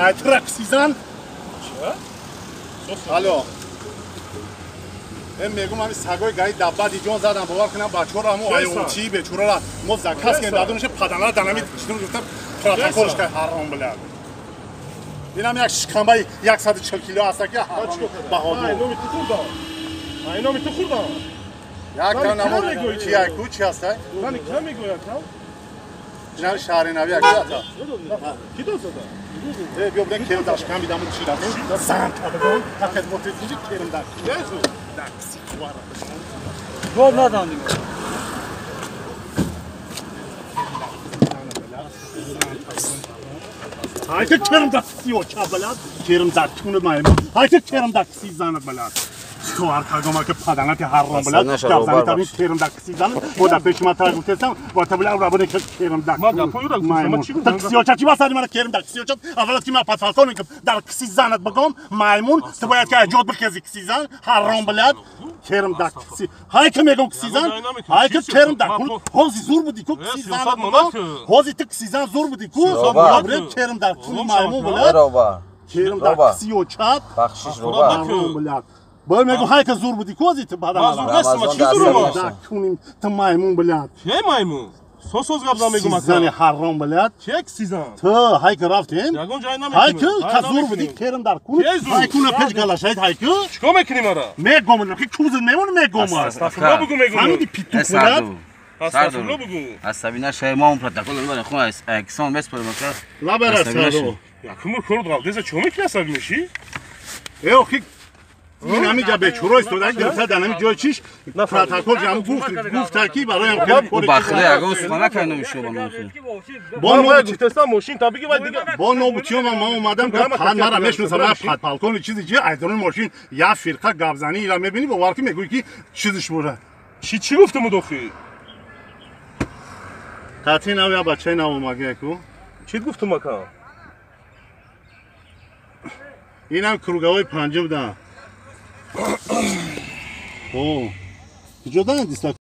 ای ترقصیزن الو میگم همین سگای گاهی دبا دیجون زدن باور کنم بچه‌ها رو همون آیوتی به چورا را مزکاس که دادونش پدنلا دنامی چطور گفتم پروتکلش که حرام بلد اینم یک شکمبای 140 کیلو است که بهادر اینا می تو خوردم یک تا نمو چی یک چی هست من کم میگویم اینا شهر نوی یک تا کی دوست داره بیا بدن کرم داشت کم بیدم چی داشت سنت بگم تاکت موتیفیزی کرم داشت گل ندانیم هایت کرم دستی و چه بلد کرم دستون مایم هایت کرم دستی زند بلد کار کاغم که پدنات حرام بلد دستانی تامین کرم دستی زند و دستش ما تاگم تستم و تبلغ را بده کرم دست ما گپوی را گفتم چی گفتم دستی و چی واسه من کرم دستی و چه اول که ما پاتفال کنیم که در کسی زند بگم مایمون تو باید که اجازه بکشی کسی زن حرام بلد کرم دستی های که میگم کسی زن های که کرم دکون هوزی زور بودی کو کسی زن هوزی تو کسی زن زور بودی کو برای کرم دکون مایمون بلد کرم دستی و چه بخشش رو بلد باید میگم های که زور بودی کو زیت بعد ما چی زور ما دکونیم تو مایمون بلد کی مایمون سوسوز گابزا میگم زن حرام بلد چک سیزن تو های که رفتیم یگون جای نمیکنیم های که زور بودی کرم در کون های کونه پیش گلاشید های که چیکار میکنیم آره میگم که کوز نمون میگم استغفرالله بگو میگم فهمیدی پیتو بلد استغفرالله بگو عصبی نشه ما اون پروتکل رو خون اکسان بس پر مکر لا برسالو یا کمر خورد قلدز چه میکنی عصبی میشی ای اخی این همینجا به چورو استودن گرفته دنمی جای چیش پروتکل جمع گفت کی برای هم خیلی او بخله اگه سونا کنه میشه با نو گفتم ماشین تا بگی بعد دیگه با نو بوتیوم ما اومدم که پد مرا میشناسم من پد بالکن چیزی چیه ایدون ماشین یا فرقه گابزنی را میبینی با وارکی میگویی که چیزش بوده چی گفتم مدخی قطعی نو یا بچه نو مگه کو چی گفتم مکا اینم کروگاوی پنجم ده او جدا دیستاک